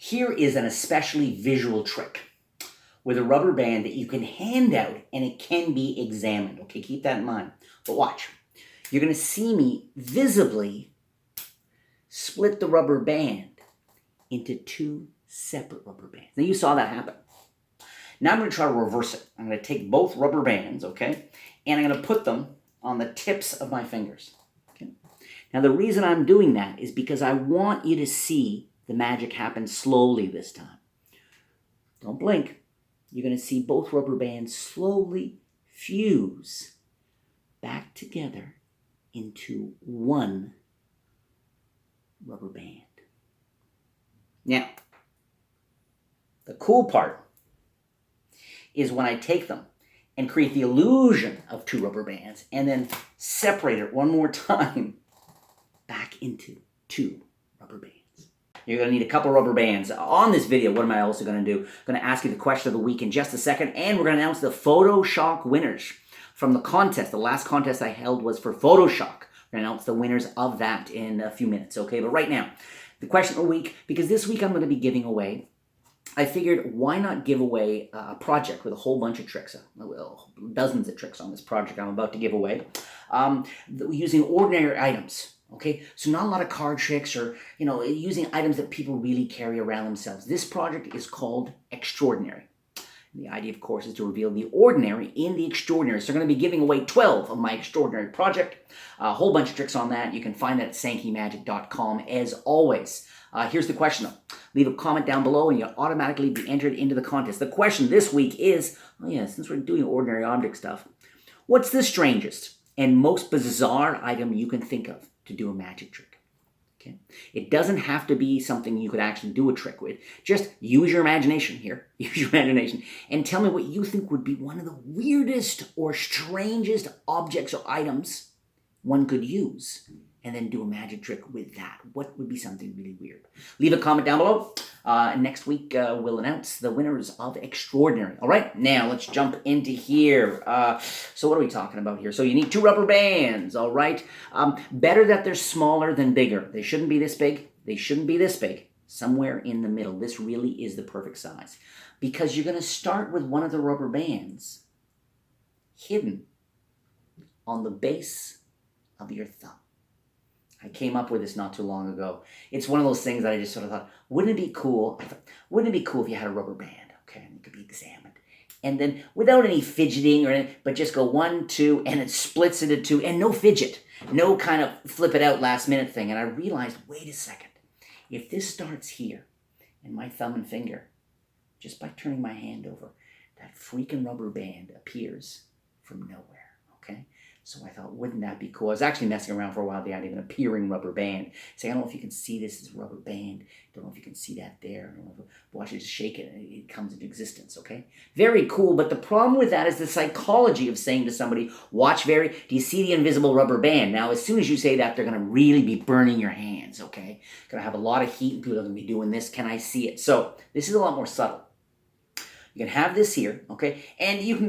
Here is an especially visual trick with a rubber band that you can hand out and it can be examined. Okay, keep that in mind. But watch. You're going to see me visibly split the rubber band into two separate rubber bands. Now you saw that happen. Now I'm going to try to reverse it. I'm going to take both rubber bands, okay, and I'm going to put them on the tips of my fingers. Okay. Now the reason I'm doing that is because I want you to see the magic happen slowly this time. Don't blink. You're going to see both rubber bands slowly fuse back together into one rubber band. Now, the cool part is when I take them and create the illusion of two rubber bands and then separate it one more time back into two rubber bands. You're going to need a couple rubber bands. On this video, what am I also going to do? I'm going to ask you the question of the week in just a second, and we're going to announce the Photoshock winners from the contest. The last contest I held was for Photoshock. We're going to announce the winners of that in a few minutes, okay? But right now, the question of the week, because this week I'm going to be giving away, I figured why not give away a project with a whole bunch of tricks, dozens of tricks on this project I'm about to give away, using ordinary items. Okay, so not a lot of card tricks or, using items that people really carry around themselves. This project is called Extraordinary. And the idea, of course, is to reveal the ordinary in the extraordinary. So I'm going to be giving away 12 of my Extraordinary project. A whole bunch of tricks on that. You can find that at sankeymagic.com as always. Here's the question, though. Leave a comment down below and you'll automatically be entered into the contest. The question this week is, since we're doing ordinary object stuff, what's the strangest and most bizarre item you can think of to do a magic trick? Okay, it doesn't have to be something you could actually do a trick with. Just use your imagination here. Use your imagination and tell me what you think would be one of the weirdest or strangest objects or items one could use, and then do a magic trick with that. What would be something really weird? Leave a comment down below. Next week, we'll announce the winners of Extraordinary. All right, now let's jump into here. So what are we talking about here? So you need two rubber bands, all right? Better that they're smaller than bigger. They shouldn't be this big. They shouldn't be this big. Somewhere in the middle. This really is the perfect size. Because you're going to start with one of the rubber bands hidden on the base of your thumb. I came up with this not too long ago. It's one of those things that I just sort of thought, wouldn't it be cool? Wouldn't it be cool if you had a rubber band, okay, and it could be examined. And then without any fidgeting or anything, but just go 1, 2, and it splits into two, and no fidget. No kind of flip it out last minute thing. And I realized, wait a second. If this starts here, and my thumb and finger, just by turning my hand over, that freaking rubber band appears from nowhere, okay? So I thought, wouldn't that be cool? I was actually messing around for a while with the idea of an appearing rubber band. Saying, I don't know if you can see this as a rubber band. Don't know if you can see that there. I don't know if, watch it just shake it and it comes into existence, okay? Very cool, but the problem with that is the psychology of saying to somebody, do you see the invisible rubber band? Now, as soon as you say that, they're going to really be burning your hands, okay? Going to have a lot of heat and people are going to be doing this. Can I see it? So this is a lot more subtle. You can have this here, okay? And you can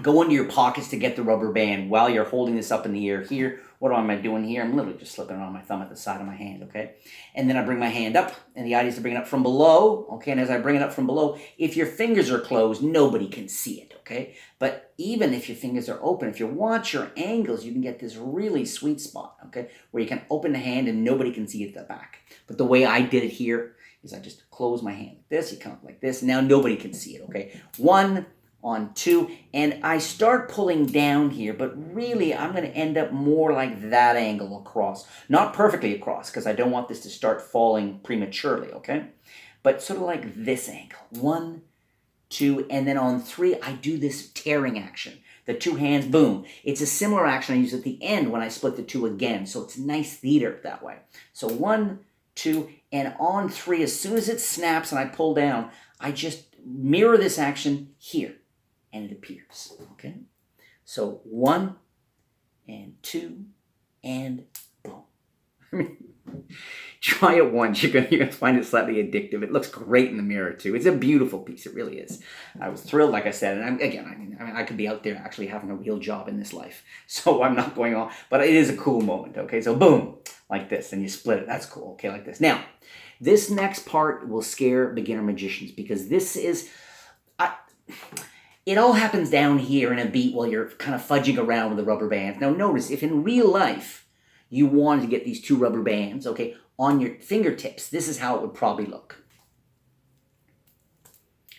go into your pockets to get the rubber band while you're holding this up in the air here. What am I doing here? I'm literally just slipping it on my thumb at the side of my hand, okay? And then I bring my hand up, and the idea is to bring it up from below, okay? And as I bring it up from below, if your fingers are closed, nobody can see it, okay? But even if your fingers are open, if you watch your angles, you can get this really sweet spot, okay? Where you can open the hand and nobody can see it at the back. But the way I did it here is I just close my hand like this, you come up like this, now nobody can see it, okay? 1, on 2, and I start pulling down here, but really I'm going to end up more like that angle across. Not perfectly across, because I don't want this to start falling prematurely, okay? But sort of like this angle. 1, 2, and then on 3, I do this tearing action. The two hands, boom. It's a similar action I use at the end when I split the two again, so it's nice theater that way. So 1, 2, and on 3, as soon as it snaps and I pull down, I just mirror this action here, and it appears, okay? So 1, and 2, and boom. Try it once. You're gonna find it slightly addictive. It looks great in the mirror, too. It's a beautiful piece. It really is. I was thrilled, like I said. And I could be out there actually having a real job in this life. So I'm not going on. But it is a cool moment, okay? So boom, like this. And you split it. That's cool, okay, like this. Now, This next part will scare beginner magicians because this is... it all happens down here in a beat while you're kind of fudging around with the rubber bands. Now notice, if in real life you wanted to get these 2 rubber bands, okay, on your fingertips, this is how it would probably look.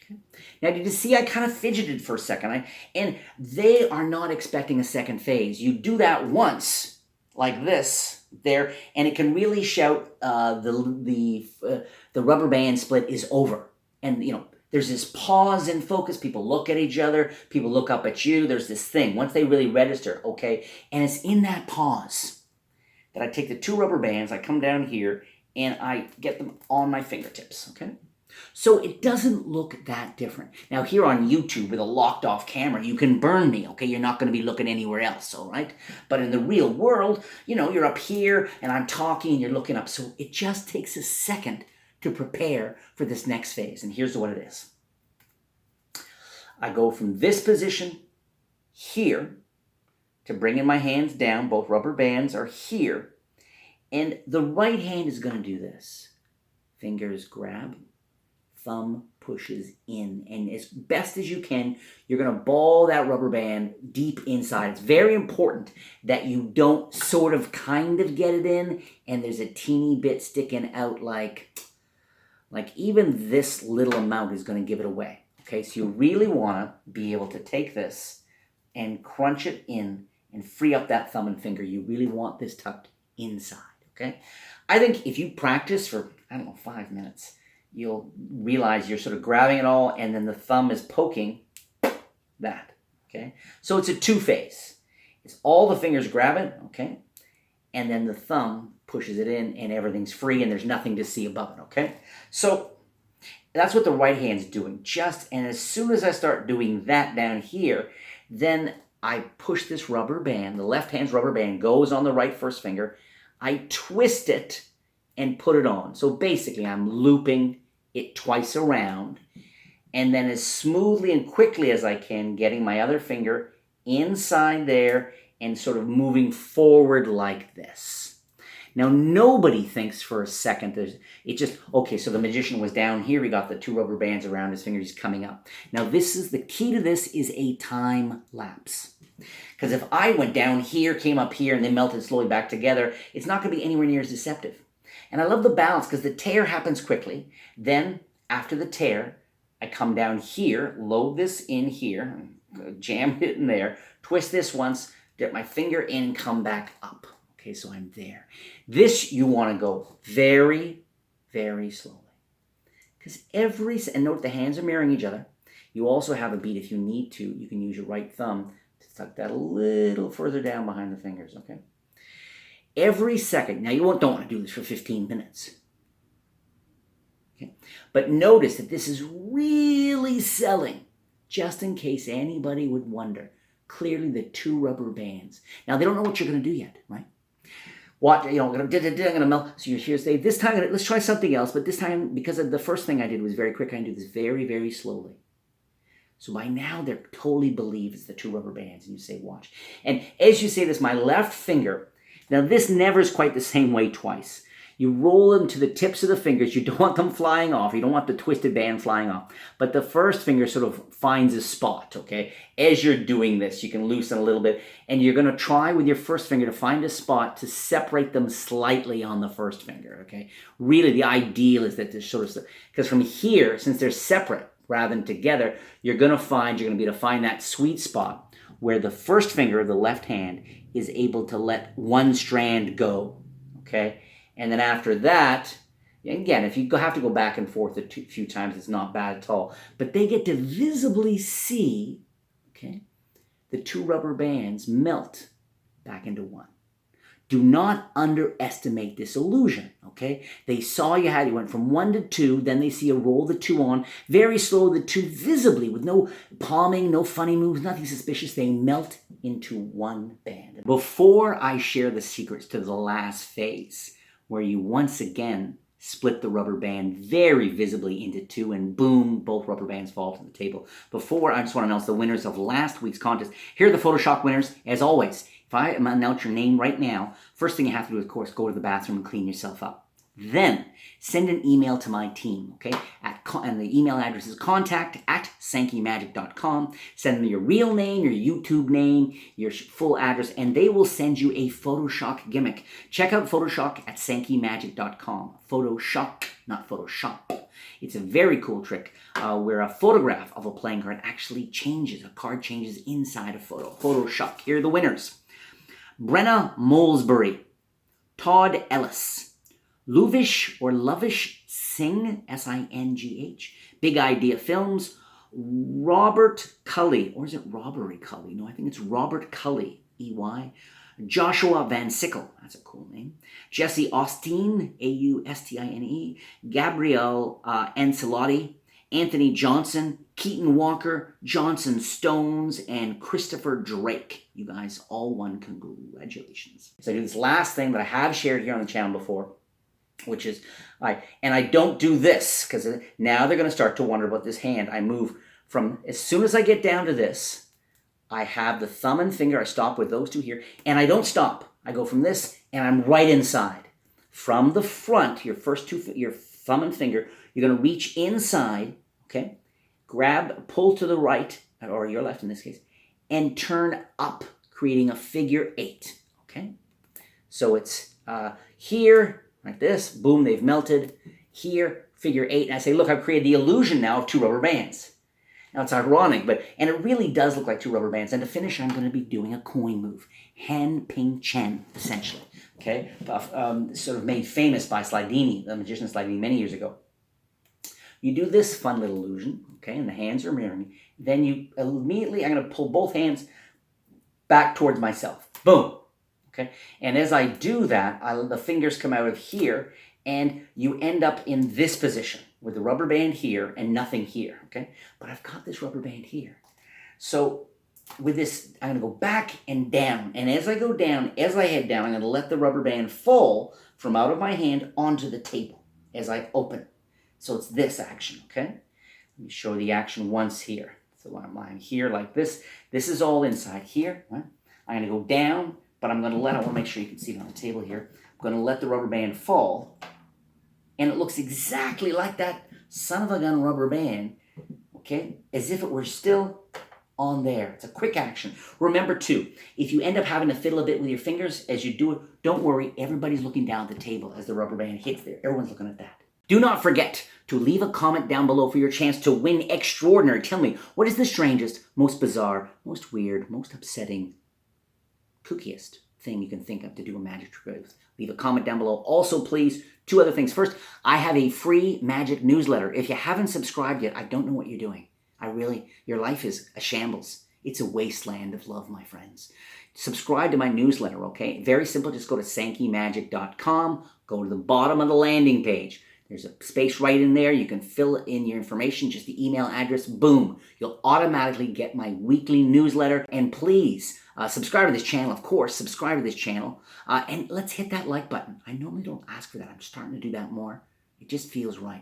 Okay. Now did you see I kind of fidgeted for a second? And they are not expecting a second phase. You do that once, like this, there, and it can really shout the rubber band split is over. And, you know, there's this pause in focus. People look at each other. People look up at you. There's this thing. Once they really register, okay? And it's in that pause that I take the 2 rubber bands, I come down here, and I get them on my fingertips, okay? So it doesn't look that different. Now here on YouTube with a locked off camera, you can burn me, okay? You're not going to be looking anywhere else, all right? But in the real world, you know, you're up here, and I'm talking, and you're looking up. So it just takes a second to prepare for this next phase. And here's what it is. I go from this position here to bringing my hands down. Both rubber bands are here. And the right hand is going to do this. Fingers grab, thumb pushes in. And as best as you can, you're going to ball that rubber band deep inside. It's very important that you don't sort of kind of get it in and there's a teeny bit sticking out like even this little amount is going to give it away. Okay, so you really want to be able to take this and crunch it in and free up that thumb and finger. You really want this tucked inside, okay? I think if you practice for, 5 minutes, you'll realize you're sort of grabbing it all and then the thumb is poking that, okay? So it's a 2-phase. It's all the fingers grab it, okay? And then the thumb pushes it in and everything's free and there's nothing to see above it, okay? So that's what the right hand's doing. And as soon as I start doing that down here, then I push this rubber band, the left hand's rubber band goes on the right first finger. I twist it and put it on. So basically I'm looping it twice around and then as smoothly and quickly as I can, getting my other finger inside there and sort of moving forward like this. Now, nobody thinks for a second, okay, so the magician was down here, he got the 2 rubber bands around his finger, he's coming up. Now, the key to this is a time lapse. Because if I went down here, came up here, and then melted slowly back together, it's not going to be anywhere near as deceptive. And I love the balance, because the tear happens quickly. Then, after the tear, I come down here, load this in here, jam it in there, twist this once, get my finger in, and come back up. Okay, so I'm there. This, you want to go very, very slowly. Because and note the hands are mirroring each other. You also have a beat if you need to. You can use your right thumb to tuck that a little further down behind the fingers, okay? Every second. Now, you don't want to do this for 15 minutes. Okay? But notice that this is really selling, just in case anybody would wonder. Clearly, the 2 rubber bands. Now, they don't know what you're going to do yet, right? What, I'm going to melt. So you're here, say, this time, let's try something else. But this time, because of the first thing I did was very quick, I do this very, very slowly. So by now, they're totally believe it's the 2 rubber bands. And you say, watch. And as you say this, my left finger, now this never is quite the same way twice. You roll them to the tips of the fingers. You don't want them flying off. You don't want the twisted band flying off. But the first finger sort of finds a spot, okay? As you're doing this, you can loosen a little bit. And you're going to try with your first finger to find a spot to separate them slightly on the first finger, okay? Really, the ideal is that this sort of... Because from here, since they're separate rather than together, you're going to be able to find that sweet spot where the first finger of the left hand is able to let one strand go, okay? And then after that, again, if you have to go back and forth a few times, it's not bad at all. But they get to visibly see, okay, the 2 rubber bands melt back into one. Do not underestimate this illusion, okay? They saw you went from 1 to 2, then they see you roll the 2 on, very slow, the 2 visibly, with no palming, no funny moves, nothing suspicious. They melt into one band. Before I share the secrets to the last phase, where you once again split the rubber band very visibly into 2, and boom, both rubber bands fall to the table. Before, I just want to announce the winners of last week's contest. Here are the Photoshop winners. As always, if I announce your name right now, first thing you have to do is, of course, go to the bathroom and clean yourself up. Then send an email to my team, okay? And the email address is contact@sankeymagic.com. Send them your real name, your YouTube name, your full address, and they will send you a Photoshock gimmick. Check out Photoshock at sankeymagic.com. Photoshock, not Photoshop. It's a very cool trick where a photograph of a playing card actually changes. A card changes inside a photo. Photoshock. Here are the winners. Brenna Molesbury, Todd Ellis, Luvish or Lovish Singh, S-I-N-G-H, Big Idea Films, Robert Cully, or is it Robbery Cully? No, I think it's Robert Cully, E-Y, Joshua Van Sickle, that's a cool name, Jesse Austin, A-U-S-T-I-N-E, Gabrielle Ancelotti, Anthony Johnson, Keaton Walker, Johnson Stones, and Christopher Drake. You guys all won. Congratulations. So I do this last thing that I have shared here on the channel before, which is, and I don't do this, because now they're going to start to wonder about this hand. I move from, as soon as I get down to this, I have the thumb and finger, I stop with those two here, and I don't stop. I go from this, and I'm right inside. From the front, your first two, your thumb and finger, you're going to reach inside, okay? Grab, pull to the right, or your left in this case, and turn up, creating a figure 8, okay? So it's here, like this, boom, they've melted. Here, figure 8, and I say, look, I've created the illusion now of 2 rubber bands. Now, it's ironic, and it really does look like 2 rubber bands. And to finish, I'm going to be doing a coin move. Han Ping Chen, essentially. Okay? Sort of made famous by Slidini, the magician Slidini, many years ago. You do this fun little illusion, okay, and the hands are mirroring. Then you immediately, I'm going to pull both hands back towards myself. Boom. Okay? And as I do that, the fingers come out of here, and you end up in this position with the rubber band here and nothing here, okay? But I've got this rubber band here. So with this, I'm going to go back and down. And as I go down, as I head down, I'm going to let the rubber band fall from out of my hand onto the table as I open. So it's this action, okay? Let me show the action once here. So I'm here like this. This is all inside here, right? I'm going to go down, but I'm going to let, I want to make sure you can see it on the table here. I'm going to let the rubber band fall. And it looks exactly like that son of a gun rubber band, okay? As if it were still on there. It's a quick action. Remember too, if you end up having to fiddle a bit with your fingers as you do it, don't worry, everybody's looking down at the table as the rubber band hits there. Everyone's looking at that. Do not forget to leave a comment down below for your chance to win extraordinary. Tell me, what is the strangest, most bizarre, most weird, most upsetting, kookiest thing you can think of to do a magic trick with? Leave a comment down below. Also, please, 2 other things. First, I have a free magic newsletter. If you haven't subscribed yet, I don't know what you're doing. Your life is a shambles. It's a wasteland of love, my friends. Subscribe to my newsletter, okay? Very simple. Just go to sankeymagic.com. Go to the bottom of the landing page. There's a space right in there. You can fill in your information, just the email address. Boom. You'll automatically get my weekly newsletter. And please, subscribe to this channel, of course. Subscribe to this channel. And let's hit that like button. I normally don't ask for that. I'm starting to do that more. It just feels right.